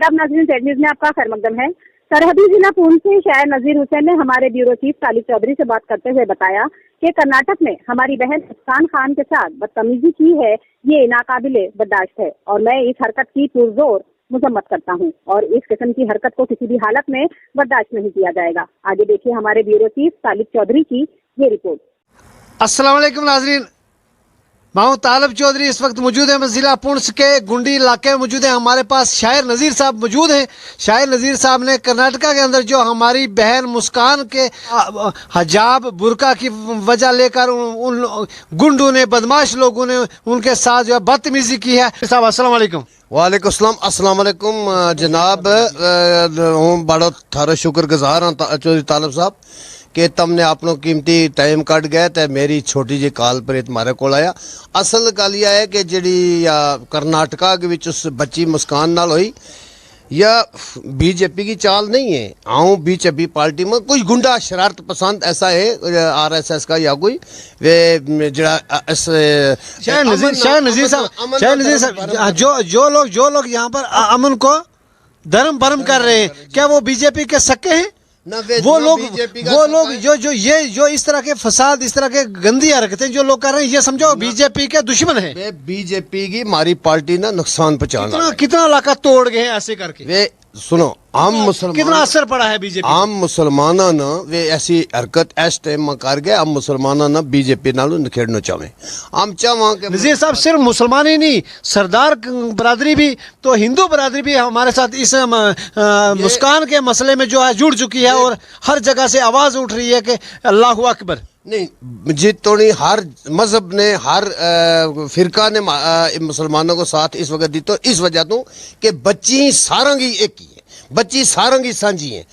आदाब नाज़रीन, Ted news में आपका खैर मकदम है। सरहदी जिला पुंछ से शायर नजीर हुसैन ने हमारे ब्यूरो चीफ तालिब चौधरी से बात करते हुए बताया कि कर्नाटक में हमारी बहन मुस्कान खान के साथ बदतमीजी की है, ये नाकाबिले बर्दाश्त है और मैं इस हरकत की पुरजोर मजम्मत करता हूँ और इस किस्म की हरकत को किसी भी हालत में बर्दाश्त नहीं किया जाएगा। आगे देखिए हमारे ब्यूरो चीफ तालिब चौधरी की ये रिपोर्ट। अस्सलाम वालेकुम नाजरीन, मैं हूं तालिब चौधरी। इस वक्त मौजूद है मैं ज़िला पुंछ के गुंडी इलाके में मौजूद है। हमारे पास शायर नज़ीर साहब मौजूद हैं। शायर नज़ीर साहब ने कर्नाटका के अंदर जो हमारी बहन मुस्कान के हिजाब बुरका की वजह लेकर उन गुंडों ने, बदमाश लोगों ने उनके साथ जो है बदतमीजी की है। साहब अस्सलाम वालेकुम। वालेकुम सलाम। अस्सलाम वालेकुम जनाब, हूँ बड़ा थारा शुक्रगुजार हाँ चौधरी तालिब साहब कि तुमने अपना कीमती टाइम कट गया तो मेरी छोटी जी कॉल पर तुम्हारे को आया। असल गल यह है कि जी कर्नाटका के विच उस बच्ची मुस्कान नाल हुई या बीजेपी की चाल नहीं है। आऊँ बीजेपी पार्टी में कोई गुंडा शरारत पसंद ऐसा है आरएसएस का या कोई वे जरा शायर नज़ीर साहब जो लोग यहाँ पर अमन को धर्म भरम कर रहे हैं, क्या वो बीजेपी के सक्के हैं? वो लोग जो इस तरह के फसाद, इस तरह के गंदी हरकतें जो लोग कर रहे हैं, ये समझो बीजेपी के दुश्मन है। बीजेपी की हमारी पार्टी ना नुकसान पहुंचाना। कितना इलाका तोड़ गए हैं ऐसे करके। वे सुनो, आम मुसलमान कितना असर पड़ा है बीजेपी, आम मुसलमाना ना वे ऐसी हरकत इस टाइम में कर गए। आम मुसलमाना ना बीजेपी नालों निखेड़ना चाहे। हम चाहवा के नज़ीर साहब सिर्फ मुसलमान ही नहीं, सरदार बरादरी भी, तो हिंदू बरादरी भी हमारे साथ इस मुस्कान के मसले में जो है जुड़ चुकी है और हर जगह से आवाज उठ रही है कि अल्लाहु अकबर। नहीं जितो नहीं, हर मजहब ने, हर फिरका ने मुसलमानों को साथ इस वक्त दी, तो इस वजह तो कि बच्ची सारंगी एक ही है, बच्ची सारंगी सांझी है,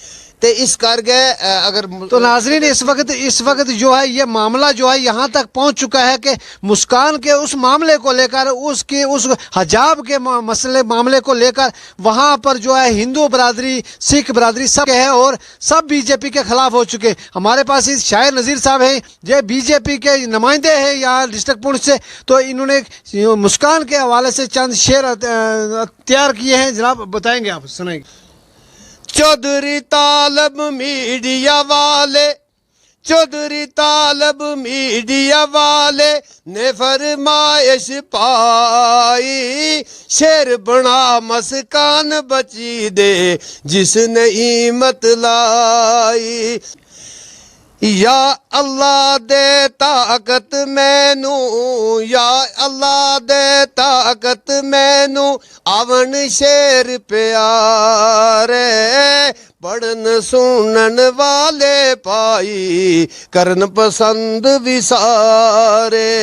तो इस कर गए अगर तो नाजरीन इस वक्त जो है ये मामला जो है यहाँ तक पहुँच चुका है कि मुस्कान के उस मामले को लेकर, उसके उस हिजाब के मामले को लेकर वहाँ पर जो है हिंदू बरादरी, सिख बरादरी सब है और सब बीजेपी के खिलाफ हो चुके। हमारे पास इस शायर नज़ीर साहब हैं, ये बीजेपी के नुमाइंदे हैं यहाँ डिस्ट्रिक्ट पुंछ से, तो इन्होंने मुस्कान के हवाले से चंद शेर तैयार किए हैं। जनाब बताएंगे, आप सुनाएंगे। चौधरी तालिब मीडिया वाले, चौधरी तालिब मीडिया वाले ने फरमाइश पाई, शेर बना मुस्कान बची दे जिसने हिम्मत लाई। या अल्लाह दे ताकत मैनू, या अल्लाह दे ताकत मैनू आवन शेर प्यारे, पढ़न सुनन वाले पाई करन पसंद विसारे।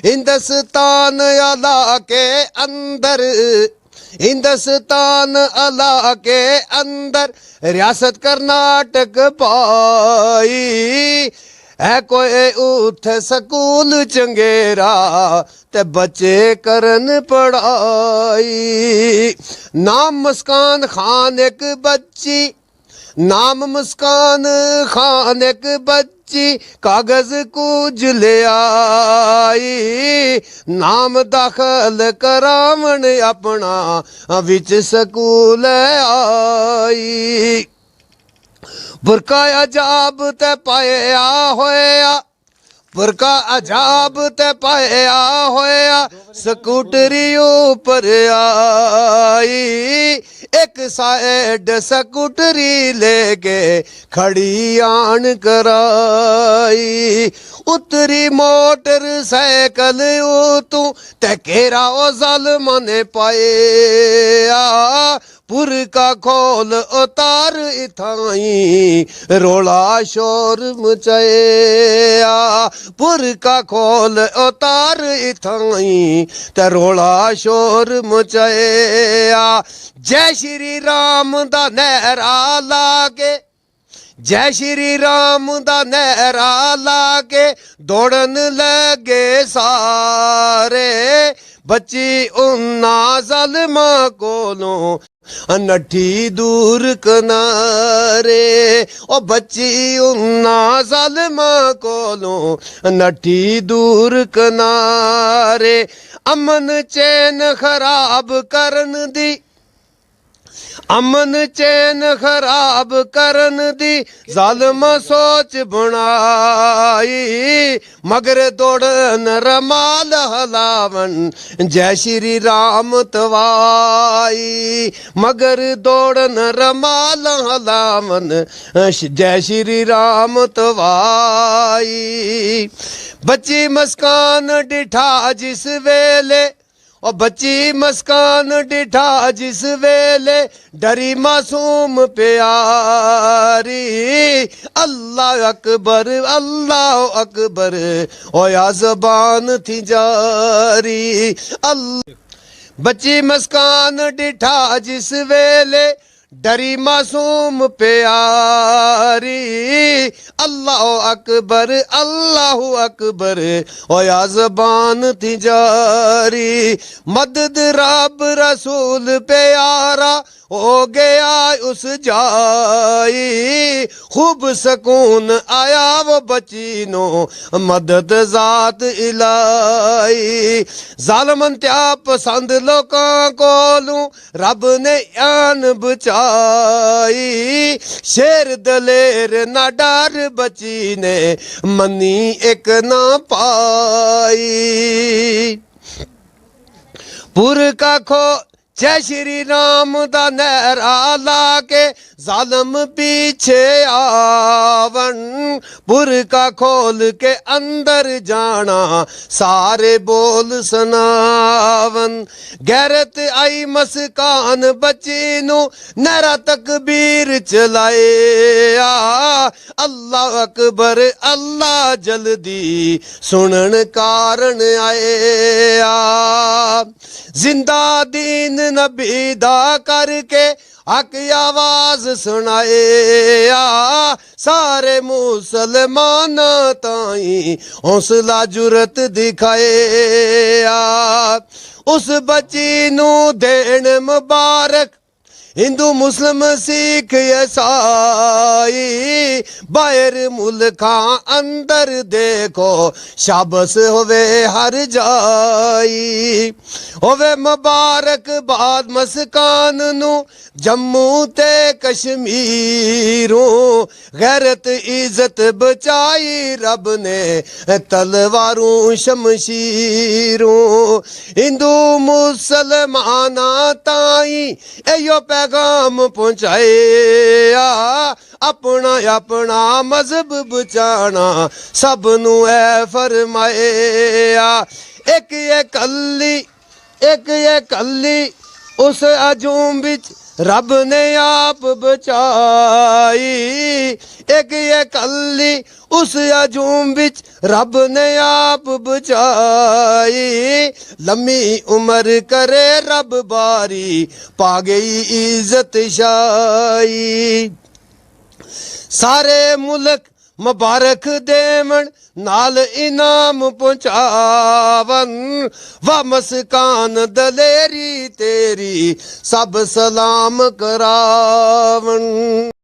हिंदुस्तान अला के अंदर, हिंदुस्तान अला के अंदर रियासत कर्नाटक पाई है, कोई उठ स्कूल चंगेरा ते बच्चे करन पढ़ाई। नाम मुस्कान खान एक बच्ची, नाम मुस्कान खान एक बच्ची कागज कुछ ले आई, नाम दाखल करावन अपना विच स्कूल आई। बुरका अजाब ते पाया होया, बुरका अजाब ते पाया होया, स्कूटरी ऊपर आई, एक साइड स्कूटरी लेके खड़ी आन कराई। उतरी मोटर साइकिल तू ते केरा ओ ज़ालिमा ने पाया, पुरका खोल उतार इथाई रोला शोर मचाया, पुरका खोल उतार इथाई ते रोला शोर मचाया। जय श्री राम दा नहरा लागे, जय श्री राम दा नहरा लागे दौड़न लगे सारे, बच्ची उन्ना ज़ालिमा कोलों नठी दूर किनारे, ओ बच्ची उन्ना ज़ालिमा कोलों नठी दूर किनारे। अमन चैन खराब करन दी, امن چین خراب کرن دی ظالم سوچ بنائی مگر دوڑن رمال ہلاون جے شری رام توائی مگر دوڑن رمال ہلاون جے شری رام توائی بچی مسکان ڈٹھا جس ویلے اور بچی مسکان ڈٹھا جس ویلے ڈری معصوم پیاری اللہ اکبر او یا زبان تھی جاری بچی مسکان ڈٹھا جس ویلے ڈری معصوم پیاری اللہ اکبر او یا زبان تھی جاری مدد رب رسول پیارا ہو گیا اس جائی خوب سکون آیا وہ بچی نو مدد ذات الہی ظالمن تیا پسند لوکاں کولوں رب نے آن بچائی شیر دلیر نہ ڈر بچی نے منی ایک نہ پائی پور کا کھو جے شری رام دا نہرا لا کے ظالم پیچھے آون پور کا کھول کے اندر جانا سارے بول سناون غیرت آئی مسکان بچی نو نہرا تکبیر چلائے اللہ اکبر اللہ جلدی سنن کارن آئے زندہ دین نبی دا کر کے حق آواز سنائے سارے مسلمان تائیں حوصلہ جرت دکھائے اس بچی نو دین مبارک ہندو مسلم سکھ عیسائی باہر ملکاں اندر دیکھو شابس ہوئے ہر جائی ہوئے مبارک باد مسکان نو جموں تے کشمیروں غیرت عزت بچائی رب نے تلواروں شمشیروں ہندو مسلمانہ تائیں ایو پیغام پہنچائے اپنا اپنا مذہب بچانا سب نو اے فرمائے ایک یہ کلی اس ہجوم بچ رب نے آپ بچائی ایک یہ کلی اس ہجوم بچ رب نے آپ بچائی لمبی عمر کرے رب باری پا گئی عزت شائی سارے ملک مبارک دیمن نال انعام پہنچاون و مسکان دلیری تیری سب سلام کراون